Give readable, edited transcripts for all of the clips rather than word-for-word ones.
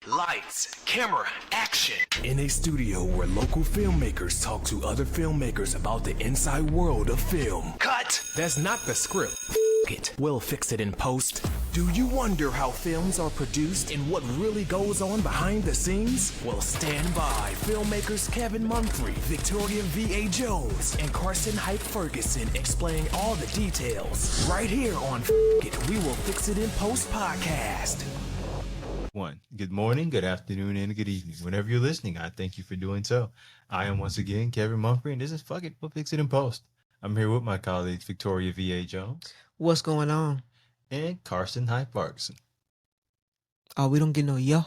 Lights, camera, action. In a studio where local filmmakers talk to other filmmakers about the inside world of film. Cut. That's not the script. It. We'll fix it in post. Do you wonder how films are produced and what really goes on behind the scenes? Well, stand by. Filmmakers Kevin Mumphrey, Victoria V.A. Jones, and Carson Hype Ferguson explain all the details. Right here on It, We Will Fix It in Post podcast. Good morning, good afternoon, and good evening. Whenever you're listening, I thank you for doing so. I am once again Kevin Mumphrey, and this is Fuck It, We'll Fix It in Post. I'm here with my colleagues Victoria V.A. Jones. What's going on? And Carson Hype Ferguson. Oh, we don't get no yo.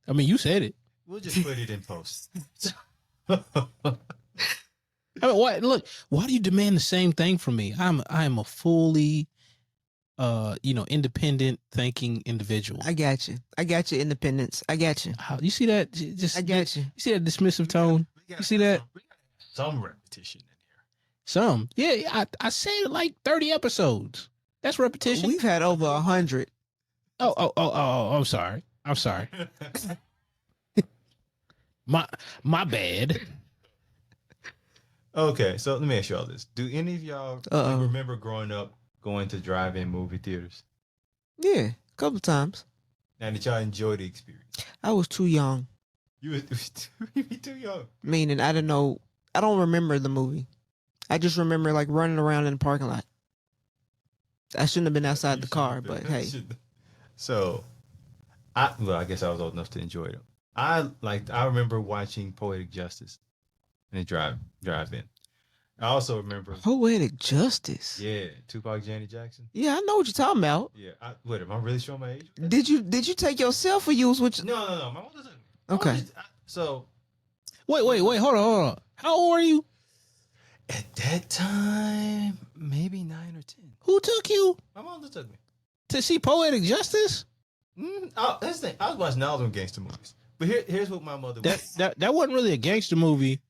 I mean, you said it. We'll just put it in post. I mean, why? Look, why do you demand the same thing from me? I am a fully, independent thinking individual. I got you. I got your independence. I got you. You see that? Just I got you. You see that dismissive tone? You see that? Some repetition in here. Some. Yeah, I said it like 30 episodes. That's repetition. We've had over 100. Oh, I'm sorry. My bad. Okay, so let me ask you all this. Do any of y'all remember growing up going to drive-in movie theaters? Yeah, a couple times. And did y'all enjoy the experience? I was too young. You were too young. Meaning, I don't remember the movie. I just remember like running around in the parking lot. I shouldn't have been outside the car, but hey. So, I guess I was old enough to enjoy them. I remember watching Poetic Justice in the drive-in. I also remember Poetic Justice. Yeah, Tupac, Janet Jackson. Yeah, I know what you're talking about. Yeah, am I really showing my age? Did you take yourself or you was with? No. My mom doesn't. Okay. Wait, hold on. How old are you? At that time, maybe 9 or 10. Who took you? My mom just took me to see Poetic Justice. That's the thing. I was watching all them gangster movies, but here's what my mother. That wasn't really a gangster movie.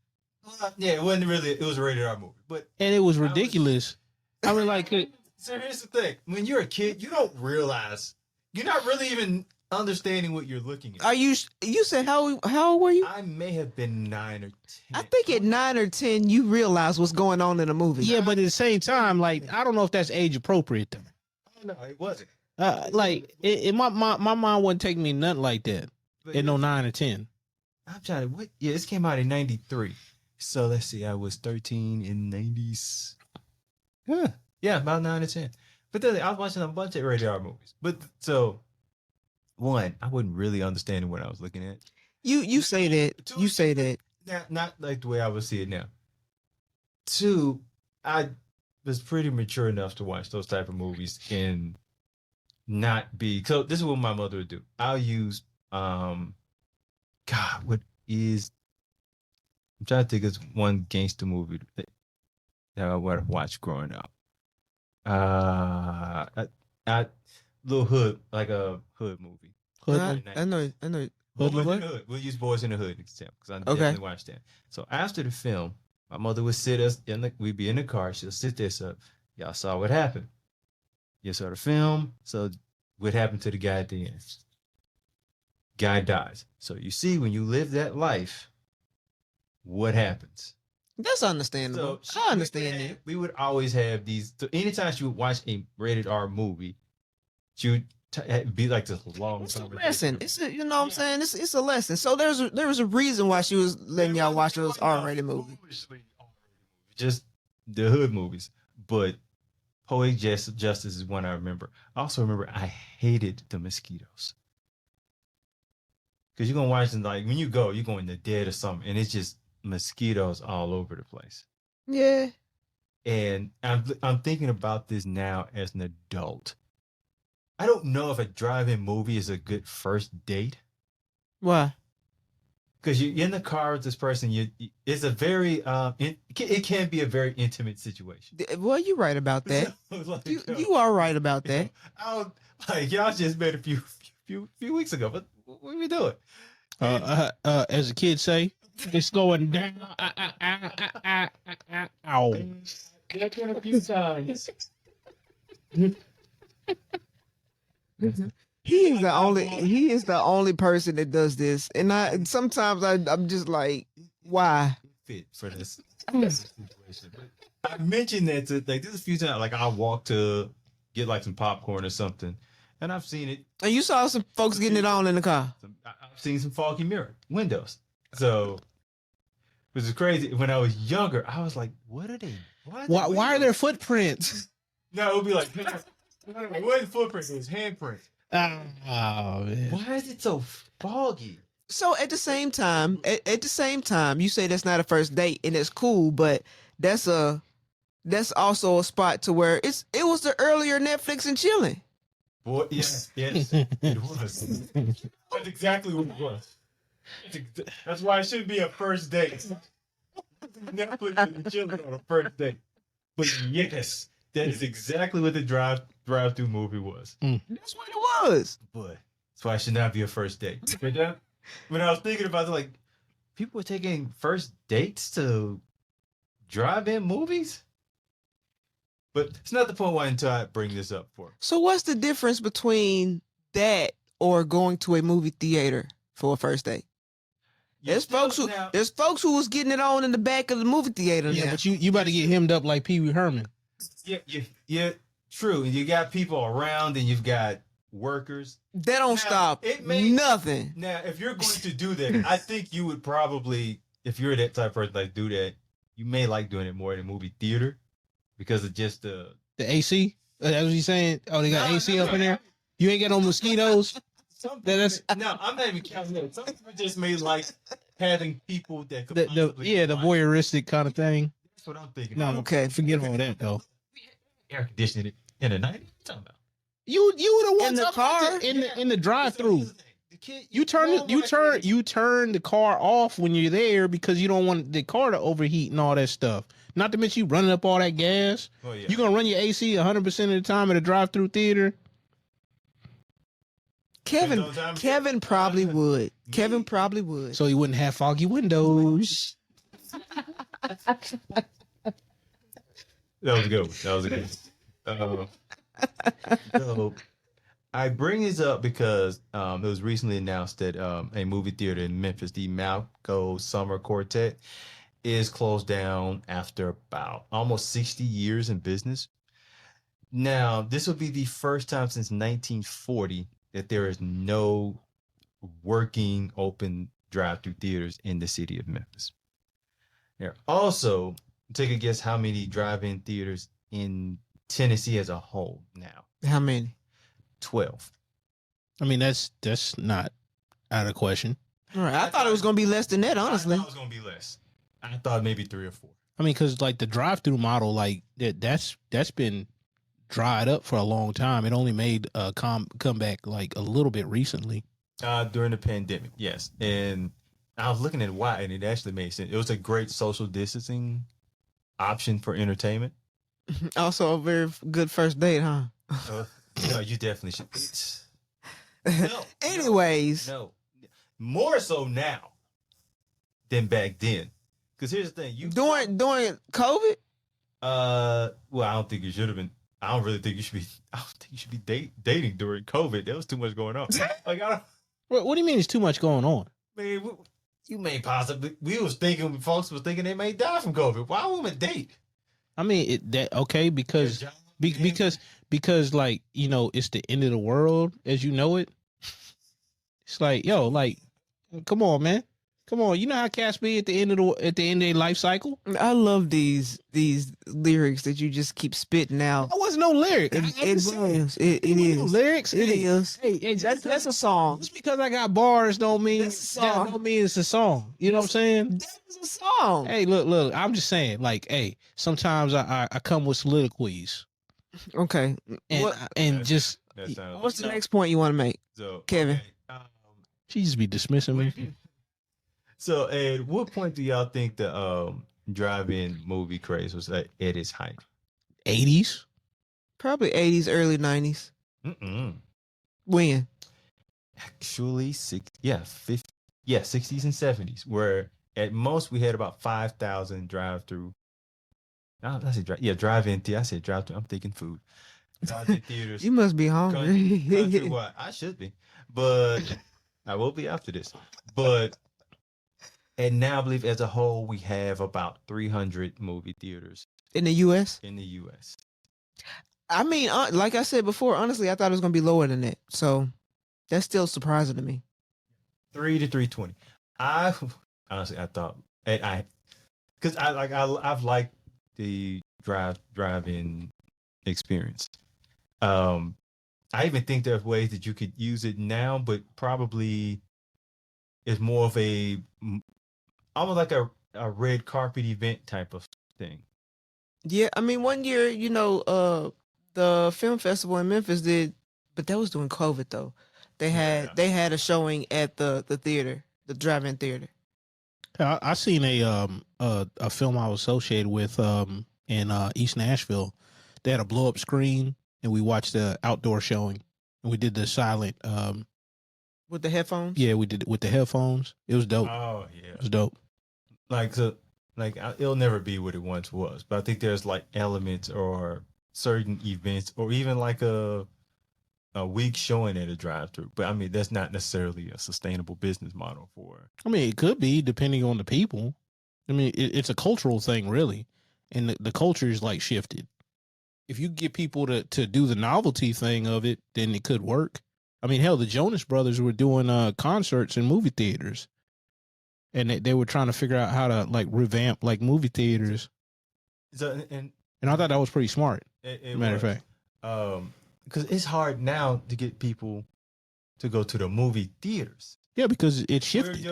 Yeah, it wasn't really. It was a rated R movie, and it was ridiculous. I mean, like. So here's the thing: when you're a kid, you don't realize you're not really even understanding what you're looking at. Are you? You said how old were you? I may have been 9 or 10. I think at 9 or 10 you realize what's going on in a movie. Yeah, but at the same time, like I don't know if that's age appropriate though. No, it wasn't. My mom wouldn't take me nothing like that. But at no 9 or 10. I'm trying to. Yeah, this came out in '93. So let's see. I was 13 in '90s. Yeah, about 9 or 10. But then I was watching a bunch of rated R movies. But so. One, I wasn't really understanding what I was looking at. You say that. You say that. Not like the way I would see it now. Two, I was pretty mature enough to watch those type of movies and not be. So this is what my mother would do. I'll use, I'm trying to think of one gangster movie that I would have watched growing up. Little hood, like a hood movie. I know. Boys in the Hood. We'll use Boys in the Hood example because I definitely watched that. So after the film, my mother would sit us we'd be in the car. She'll sit there. So y'all saw what happened. You saw the film. So what happened to the guy at the end? Guy dies. So you see, when you live that life, what happens? That's understandable. So I understand it. We would always have these. So anytime she would watch a rated R movie, she would be like this long. It's a lesson. You know what I'm saying? It's a lesson. So there was a reason why she was letting y'all watch those R-rated movies. Just the hood movies. But Poetic Justice is one I remember. I also remember I hated the mosquitoes. Because you're going to watch them, like, when you go, you're going to dead or something, and it's just mosquitoes all over the place. Yeah. And I'm thinking about this now as an adult. I don't know if a drive-in movie is a good first date. Why? Because you're in the car with this person. It's a very it can be a very intimate situation. Well, you're right about that. You are right about that. Y'all just met a few weeks ago, but what are we doing? As the kids say, it's going down. Ow. That's been a few times. He is the only person that does this, and sometimes I'm just like, why? Fit for this situation. But I mentioned that to like this a few times. Like I'll walk to get like some popcorn or something, and I've seen it. And you saw some folks getting it on in the car. I've seen some foggy mirror windows. So, which is crazy. When I was younger, I was like, "What are they? Why are there footprints?" No, it would be like, it wasn't footprints. It was handprints. Oh man. Why is it so foggy? So at the same time, you say that's not a first date, and it's cool, but that's also a spot to where it was the earlier Netflix and chilling. Boy, yes, it was. That's exactly what it was. That's why it shouldn't be a first date. Netflix and chilling on a first date. But yes, that is exactly what the drive-through movie was. That's what it was. But that's why it should not be a first date. When I was thinking about it, like people were taking first dates to drive-in movies. But it's not the point why until I bring this up for. So what's the difference between that or going to a movie theater for a first date? There's folks who was getting it on in the back of the movie theater. Yeah, now. but you about to get hemmed up like Pee Wee Herman. Yeah, true. And you got people around, and you've got workers. That don't stop nothing. Now, if you're going to do that, I think you would probably, if you're that type of person like do that, you may like doing it more in a movie theater because of just the AC. That's what you saying? Oh, they got AC up in there. You ain't got no mosquitoes. No, I'm not even counting that. Some people just may like having people that could the voyeuristic kind of thing. That's what I'm thinking. No, okay, forget all that though. Air conditioning in the night. What are you talking about? You the one in the car in the drive-through. You turn the car off when you're there because you don't want the car to overheat and all that stuff. Not to mention you running up all that gas. Oh, yeah. You gonna run your AC 100% of the time at a drive-through theater? Kevin probably would. Kevin probably would. So he wouldn't have foggy windows. That was a good one. So I bring this up because it was recently announced that a movie theater in Memphis, the Malco Summer Quartet, is closed down after about almost 60 years in business. Now, this will be the first time since 1940 that there is no working open drive-through theaters in the city of Memphis. There also, take a guess how many drive-in theaters in Tennessee as a whole now. How many? 12. I mean, that's not out of question. All right. I thought it was going to be less than that, honestly. I thought it was going to be less. I thought maybe 3 or 4. I mean, because like the drive-through model, like that's been dried up for a long time. It only made a comeback like a little bit recently. During the pandemic, yes. And I was looking at why, and it actually made sense. It was a great social distancing option for entertainment. Also a very good first date, huh? No, you definitely should. Anyways. No. More so now than back then. Because here's the thing. During COVID? Well, I don't think you should have been. I don't think you should be dating during COVID. There was too much going on. Like, What do you mean there's too much going on? Man, you may possibly. Folks was thinking they may die from COVID. Why would date? I mean, because like, you know, it's the end of the world as you know it. It's like, yo, like, come on, man. Come on, you know how cats be at the end of their life cycle. I love these lyrics that you just keep spitting out. That wasn't no lyric. It is. Lyrics. It is. Hey, That's a song. Just because I got bars don't mean it's a song. You know what I'm saying? That's a song. Hey, look. I'm just saying, like, hey, sometimes I come with soliloquies. Okay. Just what's the next point you want to make, Kevin? Okay. She just be dismissing me. So, at what point do y'all think the drive-in movie craze was at its height? 80s? Probably 80s, early 90s. When? Actually, 60s and 70s, where at most we had about 5,000 drive-through. I said drive-in. I said drive-through. I'm thinking food. Drive-in theaters. You must be hungry. Countrywide. I should be, but I will be after this. But and now I believe as a whole we have about 300 movie theaters In the U.S. in the U.S. I mean, like I said before, honestly, I thought it was gonna be lower than that. So that's still surprising to me. 3 to 320. I honestly I thought and because I've liked the drive-in experience. I even think there's ways that you could use it now, but probably it's more of almost like a red carpet event type of thing. Yeah, I mean, one year, the film festival in Memphis did, but that was during COVID though. They had a showing at the theater, the drive-in theater. I seen a film I was associated with in East Nashville. They had a blow up screen, and we watched the outdoor showing, and we did the silent. With the headphones. Yeah, we did it with the headphones. It was dope. Oh yeah, It was dope. It'll never be what it once was, but I think there's like elements or certain events, or even like a week showing at a drive-through. But I mean, that's not necessarily a sustainable business model for. I mean, it could be depending on the people. I mean, it's a cultural thing, really, and the culture is like shifted. If you get people to do the novelty thing of it, then it could work. I mean, hell, the Jonas Brothers were doing concerts in movie theaters, and they were trying to figure out how to like revamp like movie theaters. So And I thought that was pretty smart. Matter of fact, because it's hard now to get people to go to the movie theaters. yeah, because it shifted.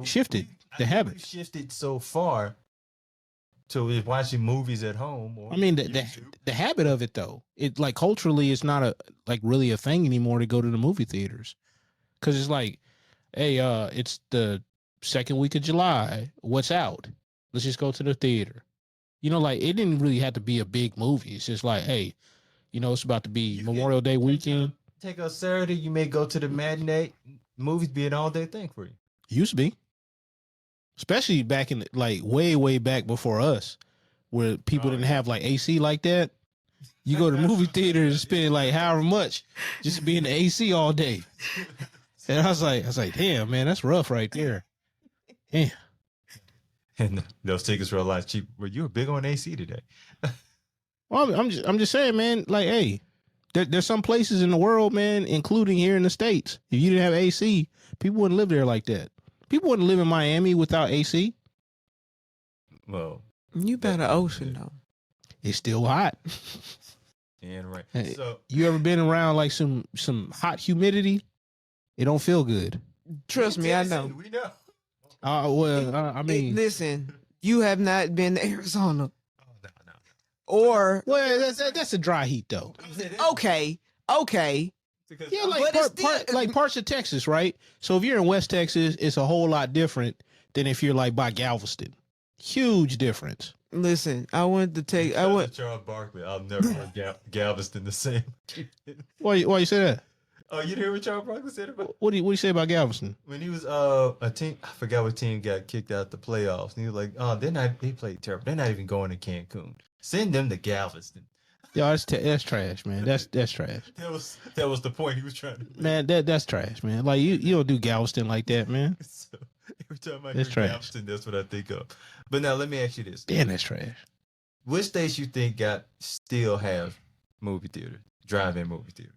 Shifted the habit. We've shifted so far to watching movies at home. Or I mean, YouTube. the habit of it though, it like culturally, it's not really a thing anymore to go to the movie theaters, because it's like, hey, it's the second week of July. What's out? Let's just go to the theater. Like it didn't really have to be a big movie. It's just like, hey, it's about to be Memorial Day weekend. Take a Saturday, you may go to the matinee. Movies be an all day thing for you. Used to be, especially back in like way back before us, where people didn't have like AC like that. You go to the movie theater and spend like however much just to be in the AC all day. And I was like, damn, man, that's rough right there. Damn. And those tickets were a lot cheaper. Well, you were big on AC today. Well, I'm just saying, man. Like, hey, there's some places in the world, man, including here in the States. If you didn't have AC, people wouldn't live there like that. People wouldn't live in Miami without AC. Well, You by the ocean though. It's still hot. and right. Hey, So you ever been around like some hot humidity? It don't feel good. Trust me, I know. We know. I mean, Listen, you have not been to Arizona, Oh, no. or well, that's a dry heat though. okay. Because Yeah, like But it's still- parts of Texas, right? So if you're in West Texas, it's a whole lot different than if you're like by Galveston. Huge difference. Listen, I went to take. I went. Charles Barkley. I'll never heard Galveston the same. Why you say that? Oh, you didn't hear what Charles Barkley said about What do you say about Galveston? when he was a team? I forgot what team got kicked out the playoffs. And he was like, "Oh, they played terrible. They're not even going to Cancun. Send them to Galveston." Yo, that's trash, man. That's trash, That was the point he was trying to make. man. That's trash, man. Like you don't do Galveston like that, man. So every time I That's hear trash. Galveston, that's what I think of. But now let me ask you this: Damn, that's trash. which states you think still have movie theaters, drive-in movie theaters?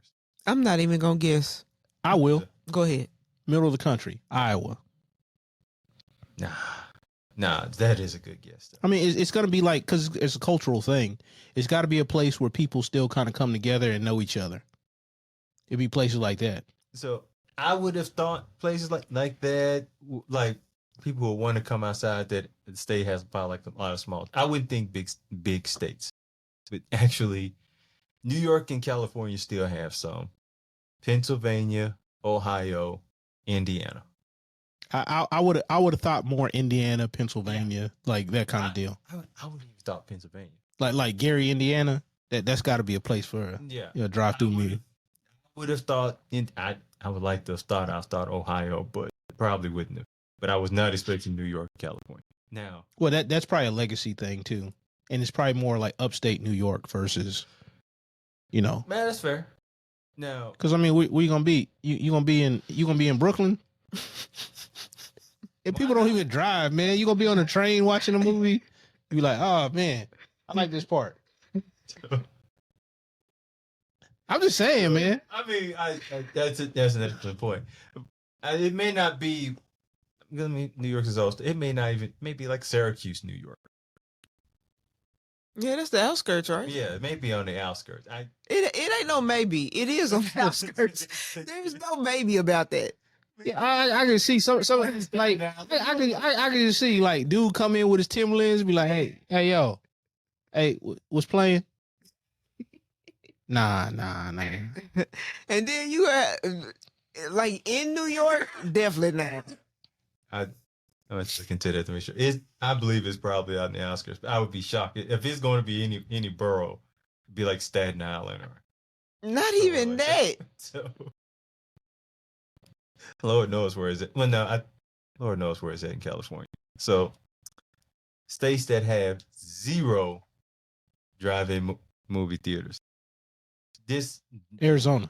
I'm not even gonna guess. I will. Go ahead. Middle of the country, Iowa. Nah, that is a good guess. I mean, it's gonna be like, because it's a cultural thing. It's got to be a place where people still kind of come together and know each other. It'd be places like that. So I would have thought places like that, like people who want to come outside, that the state has about like a lot of small. I wouldn't think big states, but actually, New York and California still have some. Pennsylvania, Ohio, Indiana. I would have thought more Indiana, Pennsylvania, like that kind of deal. I wouldn't even thought Pennsylvania. Like Gary, Indiana. That's got to be a place for a drive-through movie. Would have thought I would like to start. I thought Ohio, but probably wouldn't have. But I was not expecting New York, California. Now, Well, that's probably a legacy thing too, and it's probably more like upstate New York versus You know, Man, that's fair. No, because I mean, where you gonna be? You gonna be in Brooklyn? And people don't even drive, man. You gonna be on a train watching a movie? You be like, oh man, I like this part. I'm just saying, man. I mean, that's an excellent point. It may not be. I mean, New York is also. It may not even. Maybe like Syracuse, New York. Yeah, that's the outskirts, right? Yeah, it may be on the outskirts. It ain't no maybe. It is on the outskirts. There's no maybe about that. Yeah, I can see some like I can just see like dude come in with his Timberlands, be like, hey yo, hey, what's playing? Nah. And then you like in New York, definitely not. I'm just looking to that to make sure. I believe it's probably out in the outskirts. But I would be shocked if it's going to be any borough. It'd be like Staten Island or Not even like that. So, Lord knows where is it. Well, no, Lord knows where it's at in California. So, states that have 0 drive-in movie theaters. This Arizona.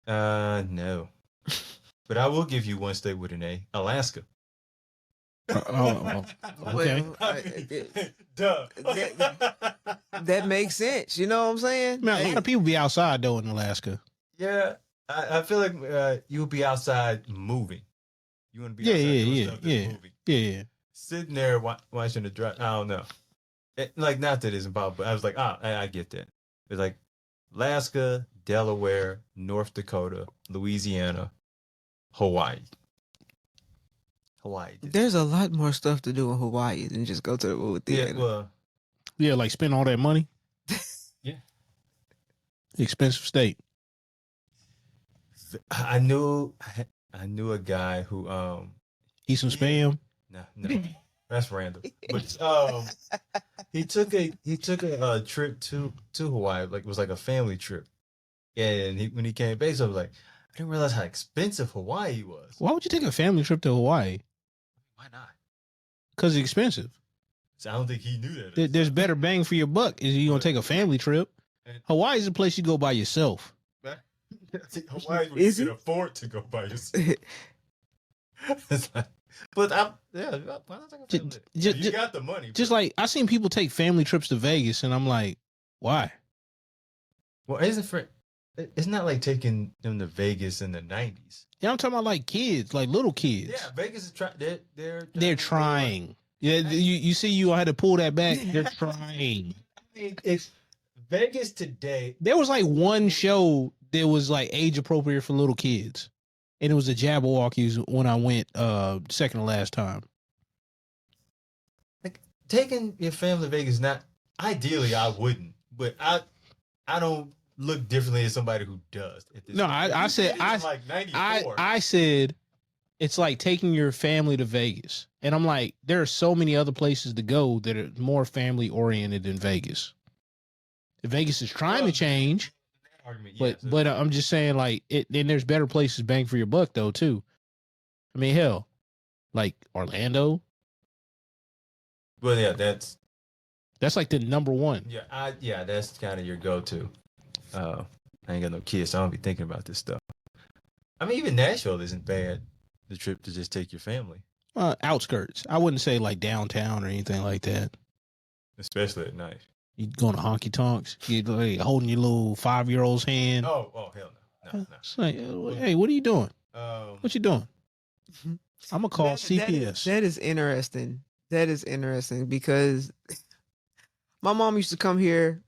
No, but I will give you one state with an A: Alaska. Okay. Well, Duh. that makes sense. You know what I'm saying? Man, a lot of people be outside though in Alaska. Yeah, I feel like you'll be outside moving. You want to be outside doing stuff that's moving. Yeah. Sitting there watching the drive. I don't know. Like, not that it's impossible, but I was like, I get that. It's like Alaska, Delaware, North Dakota, Louisiana, Hawaii. There's a lot more stuff to do in Hawaii than just go to the movie theater. Yeah, well, Yeah, like spend all that money. Yeah. Expensive state. I knew a guy who Eat some spam. no, that's random. But he took a trip to Hawaii, like it was like a family trip. And when he came back, so I was like, I didn't realize how expensive Hawaii was. Why would you take a family trip to Hawaii? Why not? Because it's expensive. So I don't think he knew that. There's better bang for your buck. Is you gonna take a family trip? Hawaii is a place you go by yourself. Hawaii where Is you it? can afford to go by yourself. It's like, but why not take a family? You got the money. Just but- like I seen people take family trips to Vegas, and I'm like, why? well, it's not like taking them to Vegas in the 90s. Yeah, I'm talking about like kids, like little kids. Yeah, Vegas is trying. They're trying. Yeah, you see, you had to pull that back. They're trying. I mean, it's Vegas today. There was like one show that was like age appropriate for little kids, and it was the Jabberwockies when I went second to last time. Like taking your family to Vegas. Not ideally, I wouldn't, but I don't look differently as somebody who does. No, I said like 94. I said it's like taking your family to Vegas, and I'm like, there are so many other places to go that are more family oriented than Vegas. Vegas is trying to change, but I'm just saying like it. Then there's better places bang for your buck though too. I mean, hell, like Orlando. Well, yeah, that's like the number one. yeah, that's kind of your go-to. I ain't got no kids, so I don't be thinking about this stuff. I mean, even Nashville isn't bad. The trip to just take your family, Outskirts. I wouldn't say like downtown or anything like that. especially at night. You going to honky tonks? You like, holding your little 5-year-old's hand. Oh hell no. It's like, hey, what are you doing? No. What you doing? I'm gonna call CPS. That is interesting. That is interesting because my mom used to come here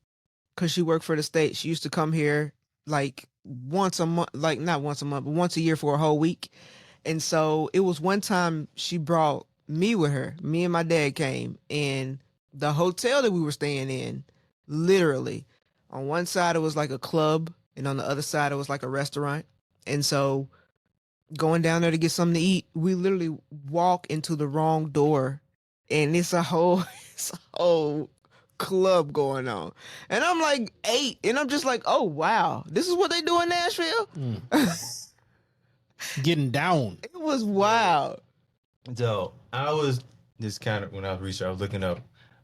because she worked for the state. She used to come here like once a month, like not once a month, but once a year for a whole week. And so it was one time she brought me with her. Me and my dad came, and the hotel that we were staying in, literally, on one side it was like a club, and on the other side it was like a restaurant. And so going down there to get something to eat, we literally walk into the wrong door, and it's a whole club going on. And I'm like 8, and I'm just like, oh wow, this is what they do in Nashville. Getting down. It was wild. So I was just kind of when I was researching, I was looking up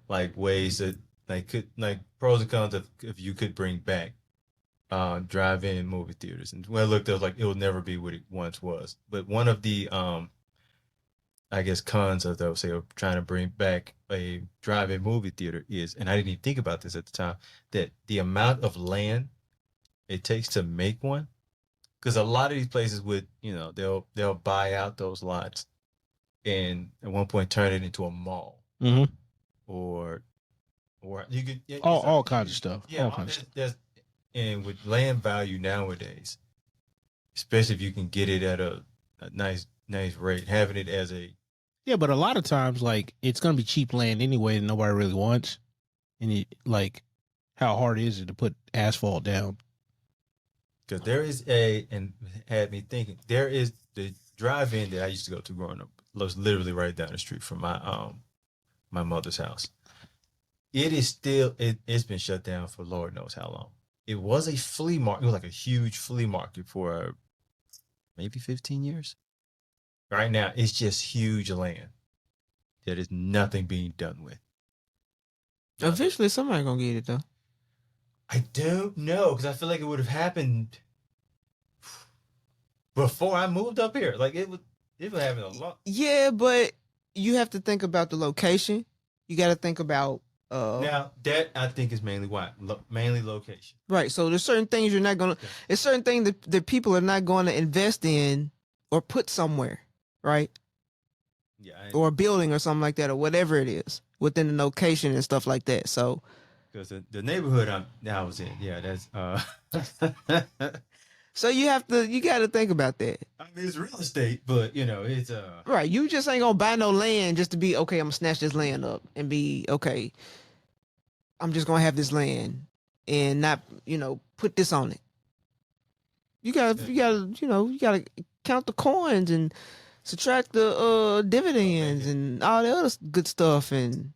like ways that like pros and cons of if you could bring back drive-in movie theaters. And when I looked, it was like it will never be what it once was. But one of the I guess cons of those, say, of trying to bring back a drive-in movie theater is, and I didn't even think about this at the time, that the amount of land it takes to make one, because a lot of these places would, they'll buy out those lots and at one point turn it into a mall, or you could all kinds of stuff. Yeah, all kinds of stuff. And with land value nowadays, especially if you can get it at a nice rate, having it as a but a lot of times, like, it's gonna be cheap land anyway that nobody really wants, and how hard is it to put asphalt down? Because there is and had me thinking, there is the drive-in that I used to go to growing up, was literally right down the street from my mother's house. It is still it's been shut down for Lord knows how long. It was a flea market. It was like a huge flea market for maybe 15 years. Right now, it's just huge land that is nothing being done with. Eventually, somebody gonna get it though. I don't know, because I feel like it would have happened before I moved up here. Like it would happen a lot. Yeah, but you have to think about the location. You got to think about now that I think is mainly why, mainly location. Right. So there's certain things you're not gonna. It's certain things that people are not going to invest in or put somewhere, right? Yeah. Or a building or something like that, or whatever it is within the location and stuff like that. So. Because the neighborhood I was in, yeah, that's So you got to think about that. I mean, it's real estate, but it's right. You just ain't gonna buy no land just to be okay. I'm gonna snatch this land up and be okay. I'm just gonna have this land and not put this on it. You gotta count the coins and subtract the dividends and all the other good stuff, and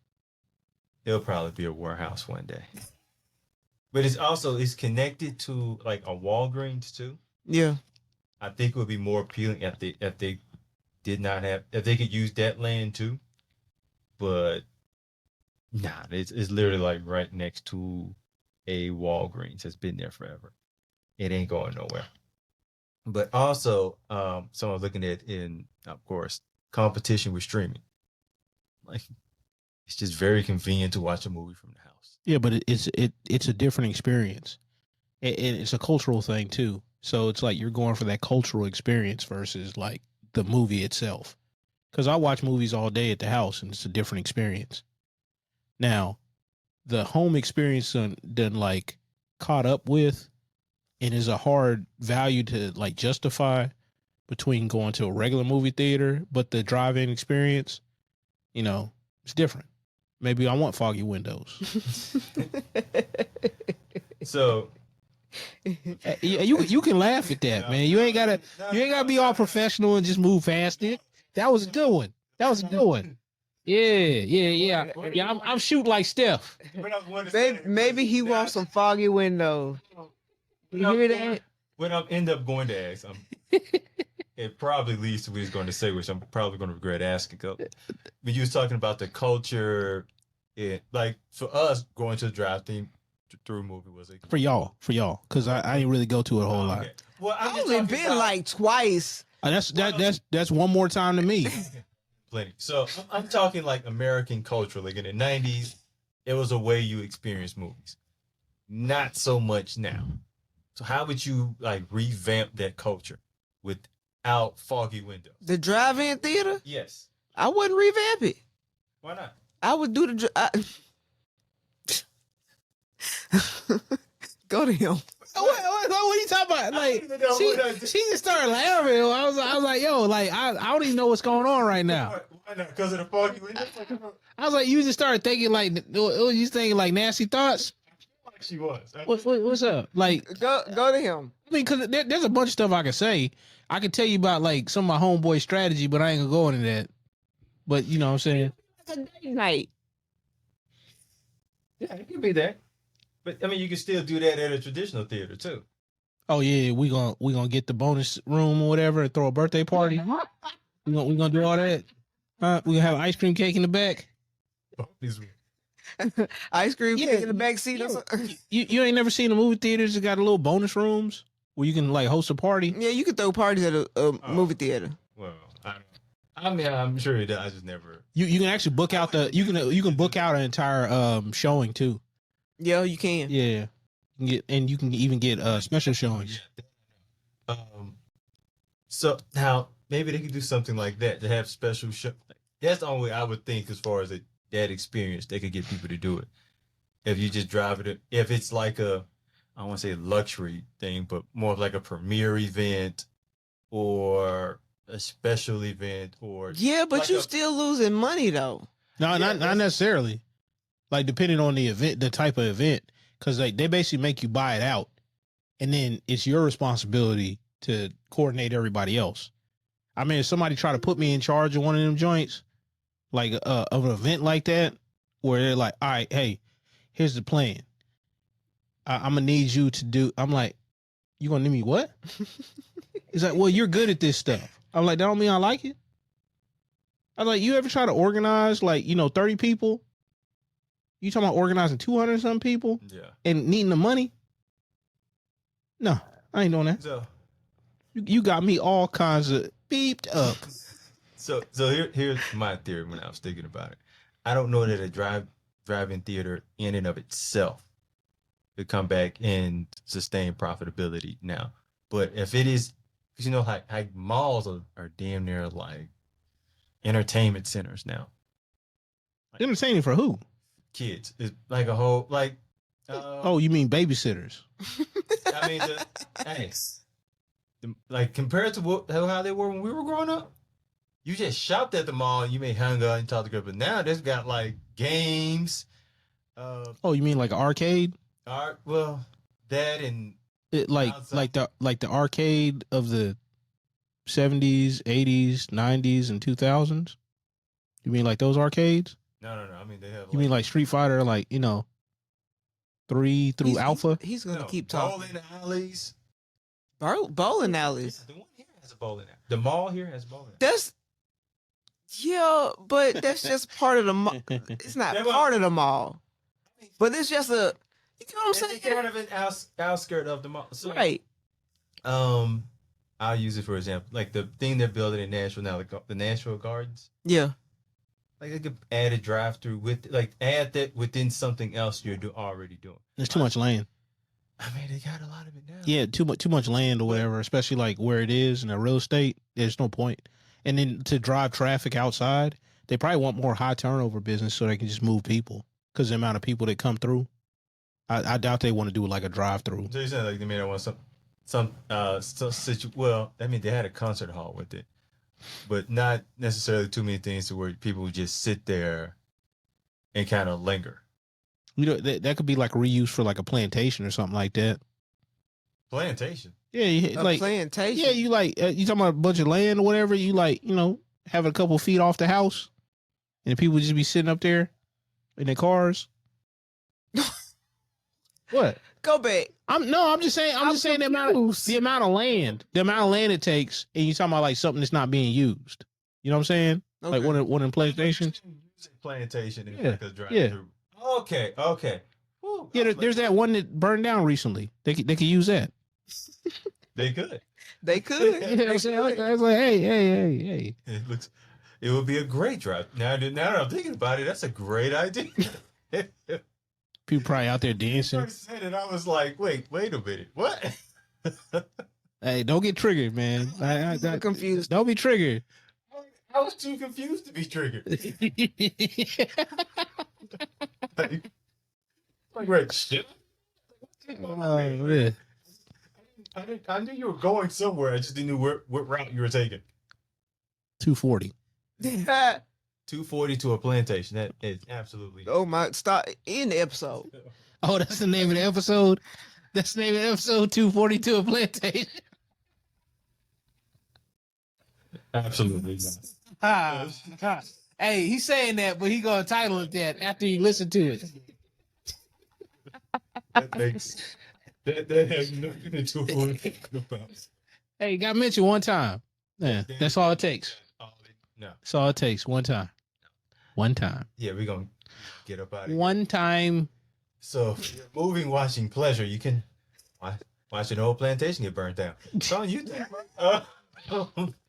it'll probably be a warehouse one day. But it's connected to like a Walgreens too. Yeah. I think it would be more appealing if they could use that land too. But nah, it's literally like right next to a Walgreens that's been there forever. It ain't going nowhere. But also, someone looking at in, of course, competition with streaming. Like, it's just very convenient to watch a movie from the house. Yeah, but it's a different experience, and it's a cultural thing too. So it's like you're going for that cultural experience versus like the movie itself. Because I watch movies all day at the house, and it's a different experience. Now, the home experience done like caught up with, and is a hard value to like justify between going to a regular movie theater, but the drive-in experience, it's different. Maybe I want foggy windows. So you can laugh at that, man. You ain't gotta be all professional and just move past it. That was a good one. Yeah. I'm shooting like Steph. Maybe he wants some foggy windows. You hear that? What I end up going to ask, it probably leads to what he's going to say, which I'm probably going to regret asking. When you was talking about the culture, like for us, going to the drive-through movie was for y'all, because I didn't really go to it a whole lot. Well, I've only been like twice. That's one more time to me. Plenty. So I'm talking like American culture. Like in the 90s, it was a way you experience movies. Not so much now. So how would you like revamp that culture without foggy windows? The drive-in theater? Yes. I wouldn't revamp it. Why not? I would do go to him. What are you talking about? Like she just started laughing. I was like, yo, like I don't even know what's going on right now. Why not? Because of the foggy windows? I was like, you just started thinking like you thinking like nasty thoughts. She was. What's up? Like go to him. I mean, because there's a bunch of stuff I can say. I can tell you about like some of my homeboy strategy, but I ain't gonna go into that. But you know what I'm saying? It's a date night. Yeah, it could be that. But I mean, you can still do that at a traditional theater too. Oh yeah, we gonna get the bonus room or whatever and throw a birthday party. We gonna do all that. We gonna have ice cream cake in the back. Bonus room. Ice cream Yeah, cake in the back seat or you- something. You ain't never seen the movie theaters that got a little bonus rooms where you can like host a party. Yeah, you could throw parties at a movie theater. Well, I mean, I'm sure it does. I just never. You can actually book out you can book out an entire showing too. Yeah, you can. Yeah, you can even get special showings. So now maybe they could do something like that to have special show. That's the only way I would think as far as that experience they could get people to do it. If you just drive it, if it's like I don't want to say luxury thing, but more of like a premiere event or a special event or Yeah, but like you still losing money though. No, not necessarily. Like depending on the event, the type of event, because like they basically make you buy it out, and then it's your responsibility to coordinate everybody else. I mean, if somebody try to put me in charge of one of them joints, like of an event like that, where they're like, all right, hey, here's the plan. I'm gonna need you to do. I'm like, you gonna need me what? He's like, well, you're good at this stuff. I'm like, that don't mean I like it. I was like, you ever try to organize 30 people? You talking about organizing 200 some people? Yeah. And needing the money? No, I ain't doing that. So You got me all kinds of beeped up. So here's my theory when I was thinking about it. I don't know that a drive-in theater in and of itself could come back and sustain profitability now. But if it is, because you know, like malls are damn near like entertainment centers now. Entertaining for who? Kids. It's like a whole like. Oh, you mean babysitters? I mean, like compared to how they were when we were growing up, you just shopped at the mall and you may hang out and talk to girls. But now they've got like games. Oh, you mean like an arcade? Art. Well, that and Like the arcade of the 70s, 80s, 90s, and 2000s. You mean like those arcades? no. I mean they have. You mean like Street Fighter, 3 through Alpha? He's gonna keep talking. Bowling alleys. Bowling alleys. The one here has a bowling alley. The mall here has bowling. That's but that's just part of the mall. It's not part of the mall, but it's just a. You know what I'm saying? It's kind of an outskirt of the mall. So, Right. I'll use it for example, like the thing they're building in Nashville now, like the Nashville Gardens. Yeah. Like they could add a drive-through with, like, add that within something else you're already doing. There's too much land. I mean, they got a lot of it now. Yeah, too much land or whatever, especially like where it is in the real estate. There's no point. And then to drive traffic outside, they probably want more high turnover business so they can just move people because the amount of people that come through. I doubt they want to do like a drive-through. So you're saying like they may want well, I mean they had a concert hall with it, but not necessarily too many things to where people would just sit there and kind of linger. You know, that could be like reused for like a plantation or something like that. Plantation. Yeah, like plantation. Yeah, you you talking about a bunch of land or whatever. You have a couple feet off the house, and people just be sitting up there in their cars. What? Go back. I'm just saying the amount of land it takes, and you talking about like something that's not being used. You know what I'm saying? Okay. Like one in PlayStations. Plantation and Yeah, like a drive yeah. through. Okay. Woo, Yeah, there's that one that burned down recently. They could use that. They could. They could. You know what I'm saying? I was like, hey. It would be a great drive. Now that I'm thinking about it, that's a great idea. People probably out there dancing. When you said it, I was like, wait a minute, what? Hey, don't get triggered, man. I'm confused. Don't be triggered. I was too confused to be triggered. Like, right, shit. Oh, man. I knew you were going somewhere. I just didn't know what route you were taking. 240. 240 to a plantation. That is absolutely. Oh my! Stop in the episode. Oh, that's the name of the episode. That's the name of the episode. 240 to a plantation. Absolutely not. Hey, he's saying that, but he gonna title it that after you listen to it. That has nothing to do with what Hey, got mentioned one time. Yeah, that's all it takes. No. That's all it takes. One time. One time. Yeah, we're gonna get up out of here. One time. So for your moving watching pleasure, you can watch an old plantation get burnt down. It's on YouTube.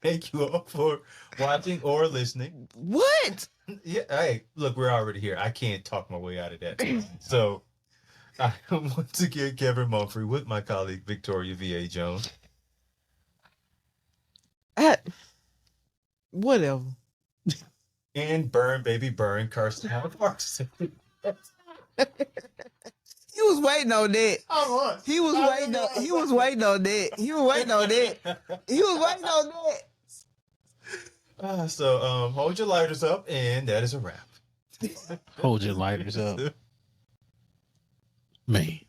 Thank you all for watching or listening. What? Yeah, hey, look, we're already here. I can't talk my way out of that. So I am once again Kevin Mumphrey with my colleague Victoria V.A. Jones. Whatever. And Burn Baby Burn, Carson Parks. He was waiting on that. I was. He was waiting on that. He was waiting on that. He was waiting on that. So hold your lighters up, and that is a wrap. Hold your lighters up. Man.